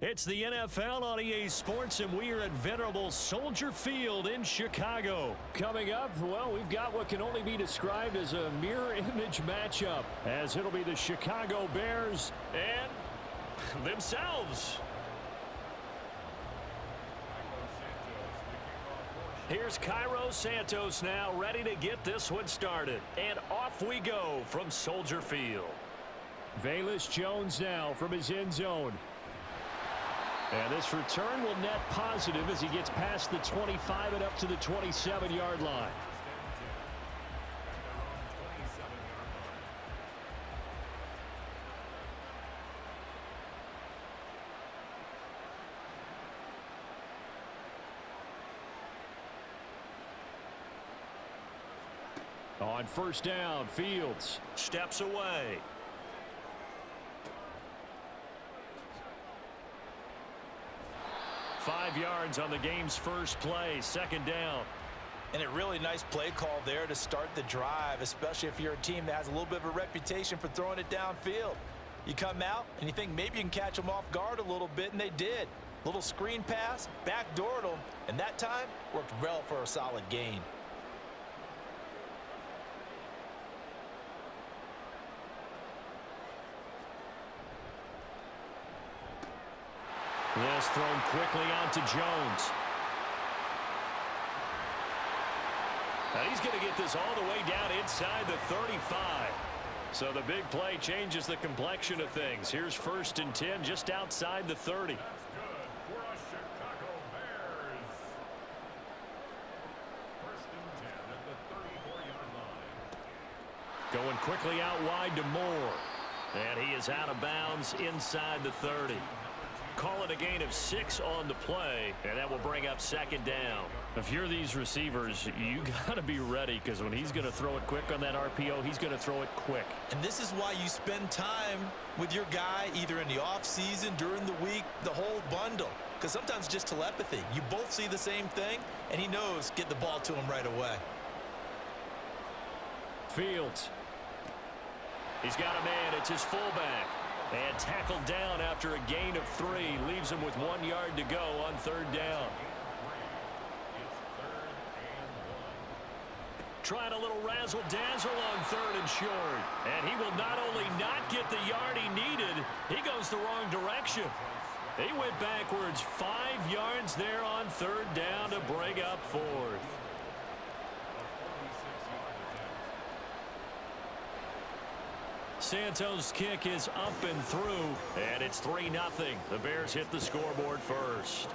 It's the NFL on EA Sports, and we are at venerable Soldier Field in Chicago. Coming up, well, we've got what can only be described as a mirror image matchup, as it'll be the Chicago Bears and themselves. Here's Cairo Santos now, ready to get this one started. And off we go from Soldier Field. Velus Jones now from his end zone. And this return will net positive as he gets past the 25 and up to the 27-yard line. On first down, Fields steps away. Five yards on the game's first play, second down. And a really nice play call there to start the drive, especially if you're a team that has a little bit of a reputation for throwing it downfield. You come out and you think maybe you can catch them off guard a little bit, and they did. Little screen pass, backdoored them, and that time worked well for a solid gain. This thrown quickly out to Jones. And he's going to get this all the way down inside the 35. So the big play changes the complexion of things. Here's first and 10 just outside the 30. That's good for us Chicago Bears. First and 10 at the 34-yard line. Going quickly out wide to Moore. And he is out of bounds inside the 30. Call it a gain of 6 on the play, and that will bring up second down. If you're these receivers, you got to be ready, because when he's going to throw it quick on that RPO, he's going to throw it quick. And this is why you spend time with your guy either in the offseason, during the week, the whole bundle. Because sometimes just telepathy. You both see the same thing, and he knows get the ball to him right away. Fields. He's got a man. It's his fullback. And tackled down after a gain of 3. Leaves him with 1 yard to go on third down. Trying a little razzle-dazzle on third and short. And he will not only not get the yard he needed, he goes the wrong direction. He went backwards 5 yards there on third down to bring up fourth. Santos' kick is up and through, and it's 3-0. The Bears hit the scoreboard first.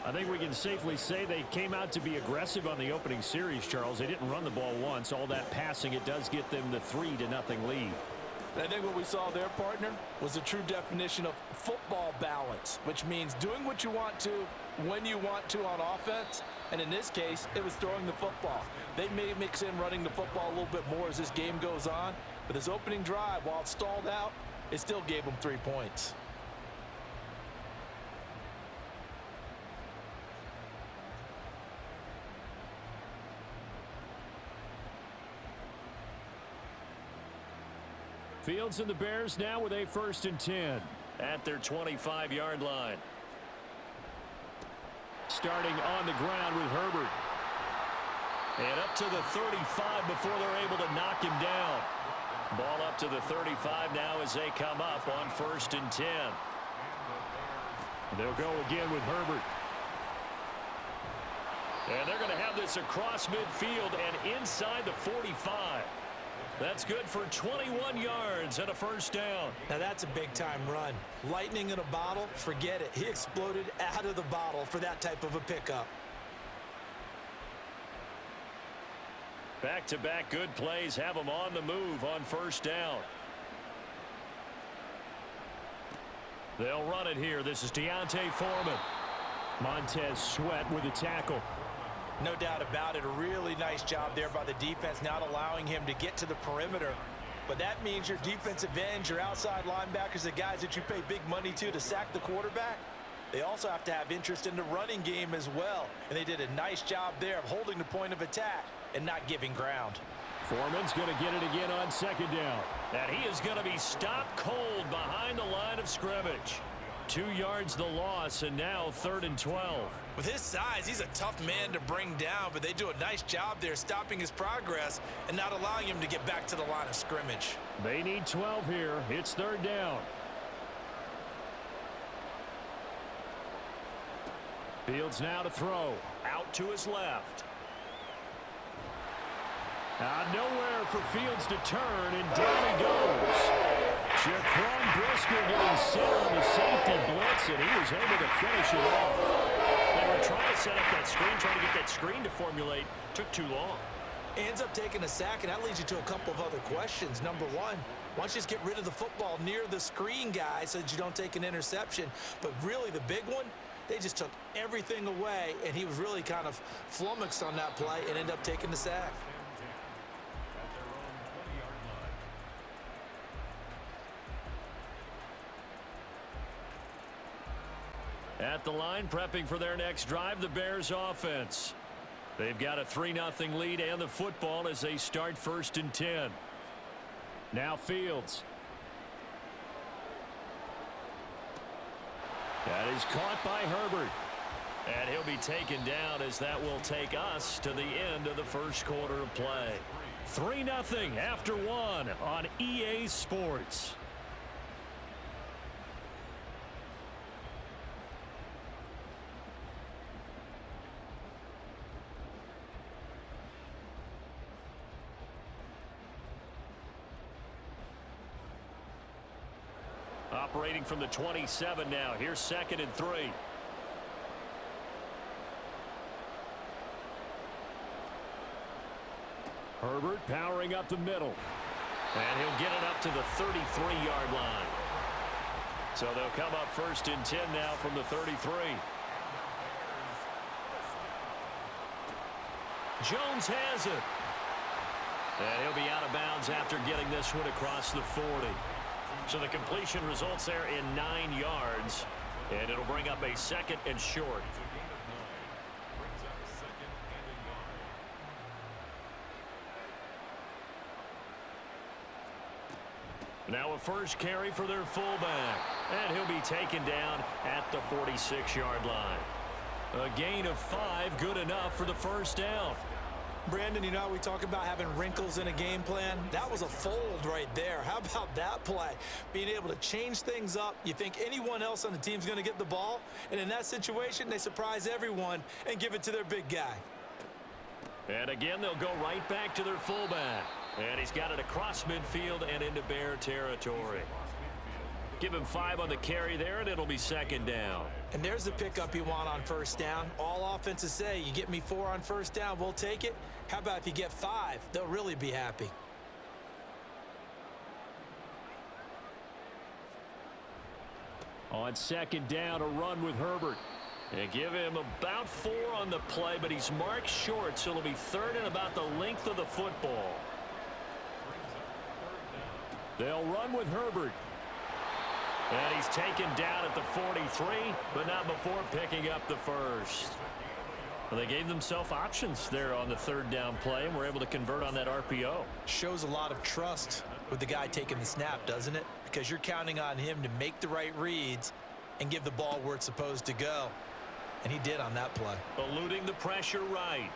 I think we can safely say they came out to be aggressive on the opening series, Charles. They didn't run the ball once. All that passing, it does get them the 3-0 lead. I think what we saw there, partner, was a true definition of football balance, which means doing what you want to, when you want to on offense. And in this case, it was throwing the football. They may mix in running the football a little bit more as this game goes on. But this opening drive, while it stalled out, it still gave them 3 points. Fields and the Bears now with a first and 10 at their 25-yard line. Starting on the ground with Herbert. And up to the 35 before they're able to knock him down. Ball up to the 35 now as they come up on first and 10. They'll go again with Herbert. And they're going to have this across midfield and inside the 45. That's good for 21 yards and a first down. Now that's a big-time run. Lightning in a bottle, forget it. He exploded out of the bottle for that type of a pickup. Back-to-back good plays have them on the move on first down. They'll run it here. This is Deontay Foreman. Montez Sweat with the tackle. No doubt about it. A really nice job there by the defense, not allowing him to get to the perimeter. But that means your defensive ends, your outside linebackers, the guys that you pay big money to sack the quarterback, they also have to have interest in the running game as well. And they did a nice job there of holding the point of attack and not giving ground. Foreman's going to get it again on second down. And he is going to be stopped cold behind the line of scrimmage. 2 yards the loss, and now 3rd and 12. With his size, he's a tough man to bring down, but they do a nice job there stopping his progress and not allowing him to get back to the line of scrimmage. They need 12 here. It's 3rd down. Fields now to throw. Out to his left. Nowhere for Fields to turn, and down he goes. Jaquan Brisker getting set on the safety blitz, and he was able to finish it off. They were trying to set up that screen, trying to get that screen to formulate. Took too long. Ends up taking a sack, and that leads you to a couple of other questions. Number one, why don't you just get rid of the football near the screen guy so that you don't take an interception? But really the big one, they just took everything away, and he was really kind of flummoxed on that play and ended up taking the sack. At the line, prepping for their next drive, the Bears offense. They've got a 3-0 lead and the football as they start 1st and 10. Now Fields. That is caught by Herbert. And he'll be taken down as that will take us to the end of the first quarter of play. 3-0 after 1 on EA Sports. Operating from the 27 now. Here's 2nd and 3. Herbert powering up the middle. And he'll get it up to the 33-yard line. So they'll come up 1st and 10 now from the 33. Jones has it. And he'll be out of bounds after getting this one across the 40. So the completion results there in 9 yards. And it'll bring up a 2nd and short. Now a first carry for their fullback. And he'll be taken down at the 46-yard line. A gain of 5, good enough for the 1st down. Brandon, you know how we talk about having wrinkles in a game plan? That was a fold right there. How about that play? Being able to change things up. You think anyone else on the team's going to get the ball, and in that situation, they surprise everyone and give it to their big guy. And again, they'll go right back to their fullback. And he's got it across midfield and into Bear territory. Give him 5 on the carry there, and it'll be 2nd down. And there's the pickup you want on 1st down. All offenses say, you get me 4 on 1st down, we'll take it. How about if you get 5? They'll really be happy. On 2nd down, a run with Herbert. They give him about 4 on the play, but he's marked short, so it'll be 3rd and about the length of the football. They'll run with Herbert. And he's taken down at the 43, but not before picking up the 1st. Well, they gave themselves options there on the 3rd down play, and were able to convert on that RPO. Shows a lot of trust with the guy taking the snap, doesn't it? Because you're counting on him to make the right reads and give the ball where it's supposed to go. And he did on that play. Eluding the pressure right.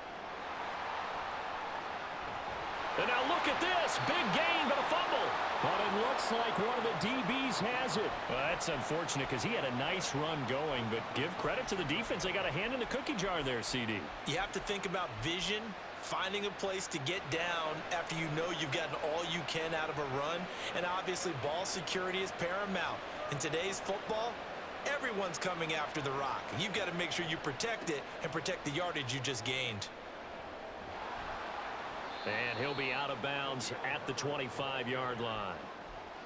And now look at this. Big gain, but a fumble. But it looks like one of the DBs has it. Well, that's unfortunate because he had a nice run going, but give credit to the defense. They got a hand in the cookie jar there, CD. You have to think about vision, finding a place to get down after you know you've gotten all you can out of a run. And obviously ball security is paramount. In today's football, everyone's coming after the rock. You've got to make sure you protect it and protect the yardage you just gained. And he'll be out of bounds at the 25-yard line.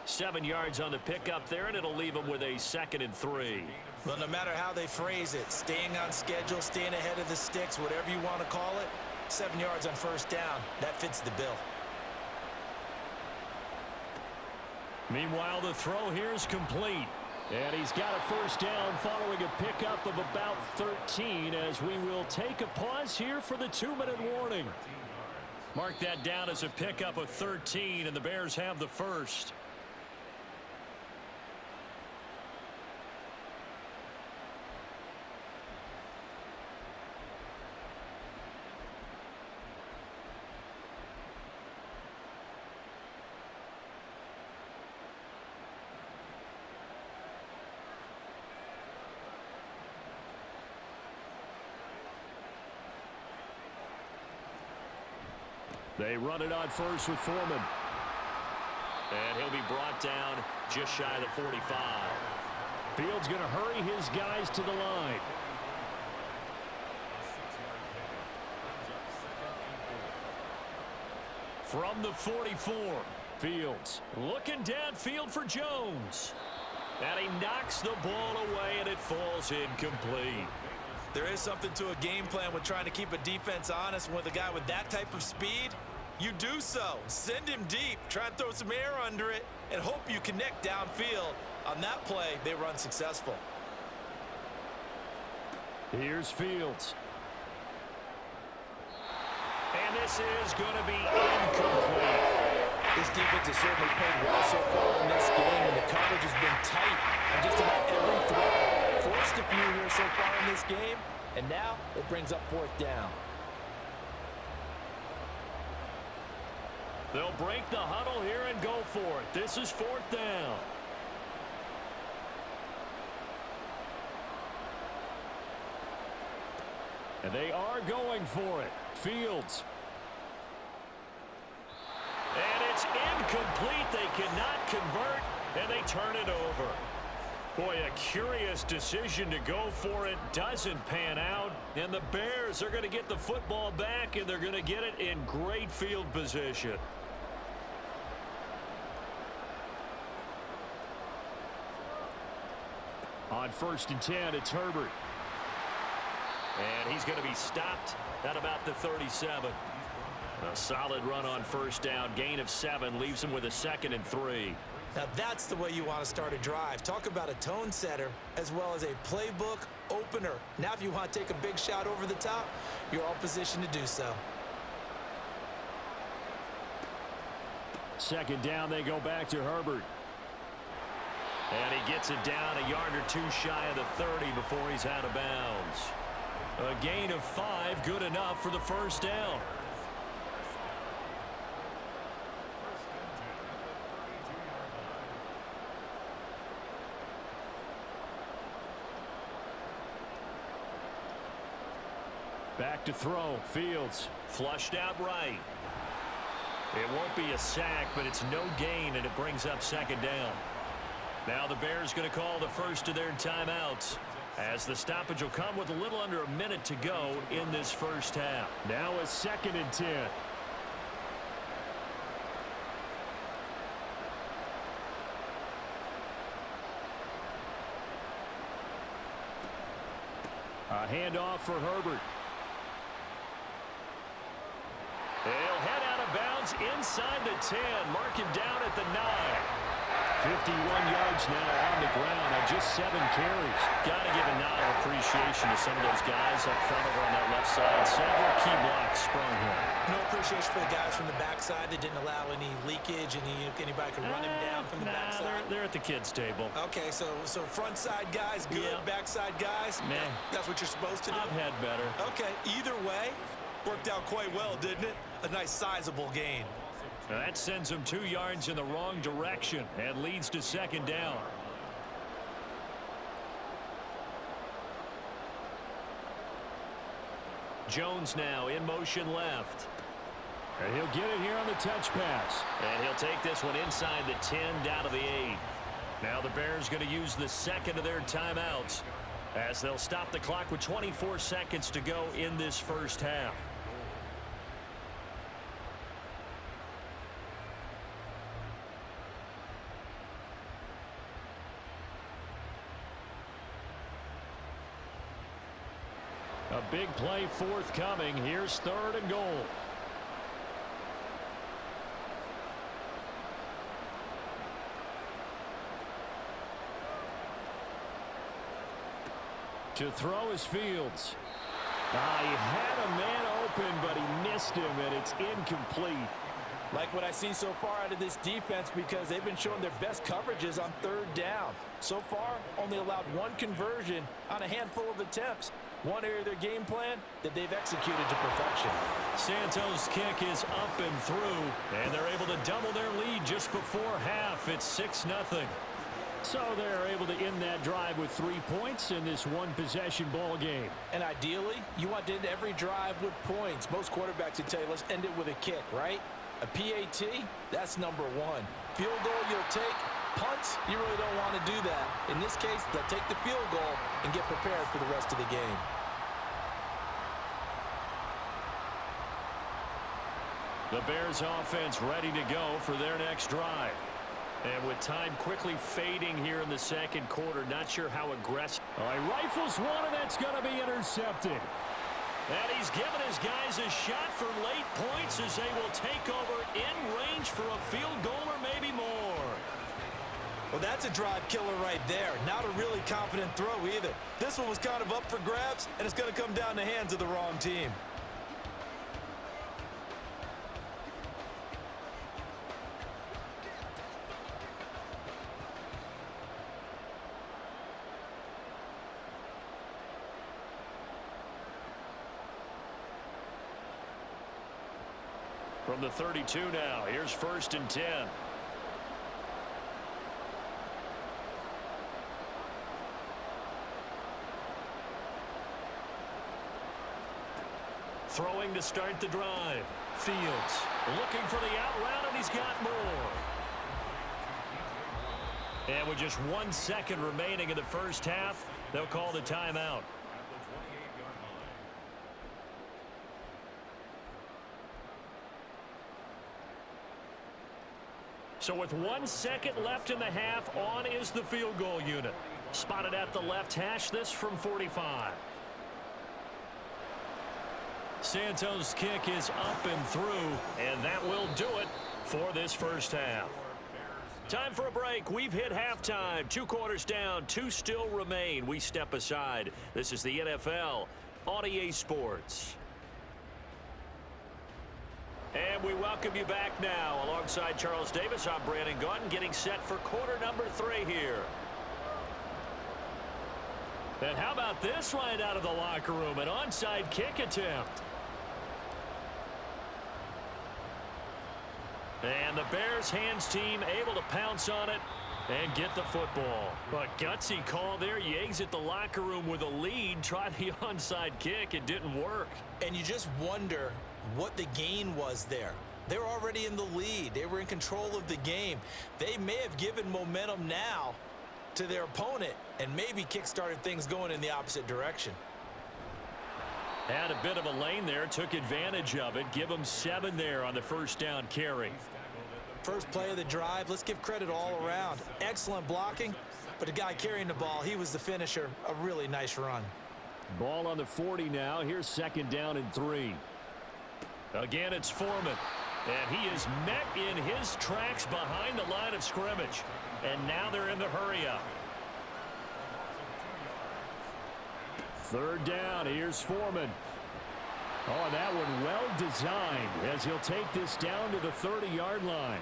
7 yards on the pickup there, and it'll leave him with a 2nd and 3. Well, no matter how they phrase it, staying on schedule, staying ahead of the sticks, whatever you want to call it, 7 yards on 1st down, that fits the bill. Meanwhile, the throw here is complete. And he's got a 1st down following a pickup of about 13 as we will take a pause here for the 2-minute warning. Mark that down as a pickup of 13, and the Bears have the 1st. They run it on first with Foreman. And he'll be brought down just shy of the 45. Fields going to hurry his guys to the line. From the 44, Fields looking downfield for Jones. And he knocks the ball away, and it falls incomplete. There is something to a game plan with trying to keep a defense honest. With a guy with that type of speed, you do so. Send him deep, try and throw some air under it, and hope you connect downfield. On that play, they were unsuccessful. Here's Fields. And this is going to be incomplete. This defense has certainly played well so far in this game, and the coverage has been tight on just about every throw. Forced a few here so far in this game, and now it brings up fourth down. They'll break the huddle here and go for it. This is fourth down. And they are going for it. Fields. And it's incomplete. They cannot convert, and they turn it over. Boy, a curious decision to go for it. Doesn't pan out, and the Bears are going to get the football back, and they're going to get it in great field position. On 1st and 10, it's Herbert. And he's going to be stopped at about the 37. A solid run on first down. Gain of 7 leaves him with a 2nd and 3. Now that's the way you want to start a drive. Talk about a tone setter as well as a playbook opener. Now if you want to take a big shot over the top, you're all positioned to do so. 2nd down, they go back to Herbert. And he gets it down a yard or 2 shy of the 30 before he's out of bounds. A gain of 5, good enough for the first down. Back to throw. Fields flushed out right. It won't be a sack, but it's no gain, and it brings up 2nd down. Now the Bears going to call the first of their timeouts, as the stoppage will come with a little under a minute to go in this first half. Now a 2nd and 10. A handoff for Herbert. He'll head out of bounds inside the 10. Mark him down at the 9. 51 yards now on the ground on just 7 carries. Got to give a nod of appreciation to some of those guys up front over on that left side. Several key blocks sprung here. No appreciation for the guys from the backside that didn't allow any leakage, and anybody could run him down from the backside. They're at the kids' table. Okay, so front side guys, good. Yeah. Backside guys, man, that's what you're supposed to do. I've had better. Okay, either way, worked out quite well, didn't it? A nice sizable gain. That sends him 2 yards in the wrong direction and leads to 2nd down. Jones now in motion left. And he'll get it here on the touch pass. And he'll take this one inside the 10 down to the 8. Now the Bears going to use the 2nd of their timeouts as they'll stop the clock with 24 seconds to go in this first half. A big play forthcoming. Here's 3rd and goal. To throw is Fields. He had a man open, but he missed him, and it's incomplete. Like what I see so far out of this defense, because they've been showing their best coverages on 3rd down. So far, only allowed 1 conversion on a handful of attempts. One area of their game plan that they've executed to perfection. Santos' kick is up and through, and they're able to double their lead just before half. It's 6-0. So they're able to end that drive with 3 points in this one-possession ball game. And ideally, you want to end every drive with points. Most quarterbacks would tell you, let's end it with a kick, right? A PAT, that's number one. Field goal, you'll take. Punts, you really don't want to do that. In this case, they'll take the field goal and get prepared for the rest of the game. The Bears offense ready to go for their next drive. And with time quickly fading here in the second quarter, not sure how aggressive. All right, rifles one, and that's going to be intercepted. And he's given his guys a shot for late points as they will take over in range for a field goal or maybe more. Well, that's a drive killer right there. Not a really confident throw either. This one was kind of up for grabs, and it's going to come down the hands of the wrong team. From the 32 now, here's 1st and 10. Throwing to start the drive. Fields looking for the out route, and he's got more. And with just 1 second remaining in the first half, they'll call the timeout. So with 1 second left in the half, on is the field goal unit. Spotted at the left hash, this from 45. Santos' kick is up and through, and that will do it for this first half. Time for a break. We've hit halftime. 2 quarters down, 2 still remain. We step aside. This is the NFL on EA Sports. And we welcome you back now. Alongside Charles Davis, I'm Brandon Gaudin, getting set for quarter number 3 here. And how about this right out of the locker room? An onside kick attempt. And the Bears hands team able to pounce on it and get the football. But gutsy call there. You exit the locker room with a lead. Try the onside kick. It didn't work. And you just wonder what the gain was there. They were already in the lead. They were in control of the game. They may have given momentum now to their opponent and maybe kick-started things going in the opposite direction. Had a bit of a lane there, took advantage of it. Give them 7 there on the first down carry. First play of the drive, let's give credit all around. Excellent blocking, but the guy carrying the ball, he was the finisher. A really nice run. Ball on the 40 now. Here's 2nd down and 3. Again, it's Foreman. And he is met in his tracks behind the line of scrimmage. And now they're in the hurry-up. 3rd down. Here's Foreman. Oh, and that one well designed as he'll take this down to the 30-yard line.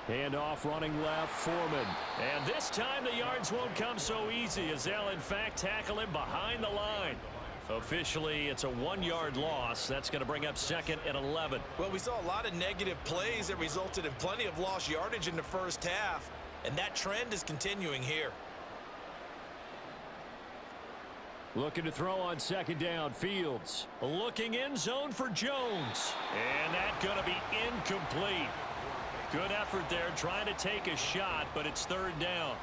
Handoff running left, Foreman. And this time the yards won't come so easy as they'll, in fact, tackle him behind the line. Officially, it's a 1-yard loss. That's going to bring up 2nd and 11. Well, we saw a lot of negative plays that resulted in plenty of lost yardage in the first half, and that trend is continuing here. Looking to throw on 2nd down. Fields looking in zone for Jones. And that's going to be incomplete. Good effort there trying to take a shot, but it's 3rd down.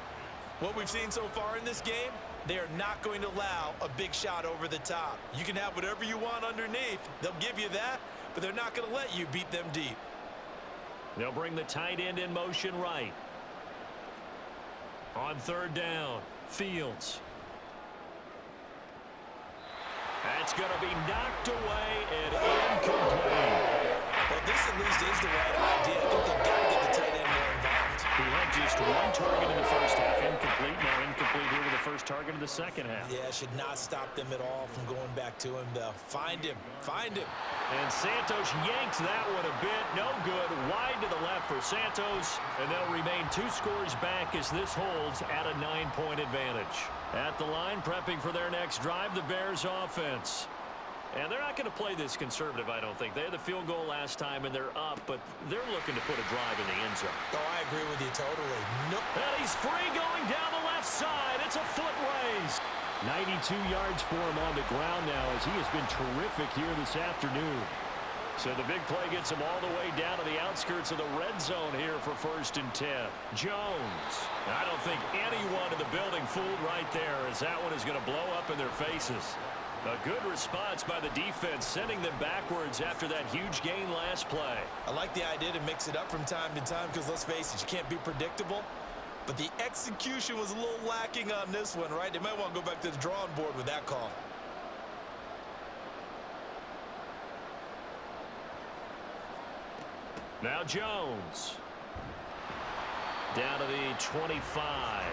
What we've seen so far in this game, they are not going to allow a big shot over the top. You can have whatever you want underneath. They'll give you that, but they're not going to let you beat them deep. They'll bring the tight end in motion right. On 3rd down, Fields. That's going to be knocked away and incomplete. Well, this at least is the right idea. I think they've got to get the tight end more involved. He had just 1 target in the first half. Incomplete. Now incomplete here with the first target of the second half. Yeah, should not stop them at all from going back to him, though. Find him. Find him. And Santos yanks that one a bit. No good. Wide to the left for Santos. And they'll remain 2 scores back as this holds at a 9-point advantage. At the line, prepping for their next drive, the Bears offense. And they're not going to play this conservative, I don't think. They had the field goal last time, and they're up, but they're looking to put a drive in the end zone. Oh, I agree with you totally. Nope. And he's free going down the left side. It's a foot race. 92 yards for him on the ground now as he has been terrific here this afternoon. So the big play gets him all the way down to the outskirts of the red zone here for 1st and 10. Jones. I don't think anyone in the building fooled right there, as that one is going to blow up in their faces. A good response by the defense, sending them backwards after that huge gain last play. I like the idea to mix it up from time to time because, let's face it, you can't be predictable. But the execution was a little lacking on this one, right? They might want to go back to the drawing board with that call. Now Jones. Down to the 25.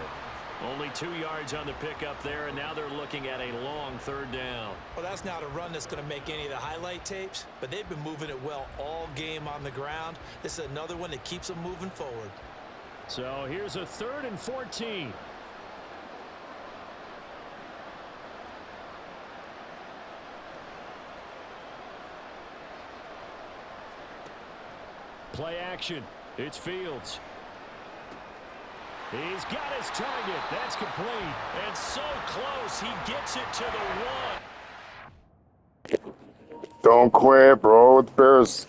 Only 2 yards on the pickup there, and now they're looking at a long 3rd down. Well, that's not a run that's going to make any of the highlight tapes, but they've been moving it well all game on the ground. This is another one that keeps them moving forward. So here's a 3rd and 14. Play action. It's Fields. He's got his target. That's complete. And so close, he gets it to the 1. Don't quit, bro. It's Bears.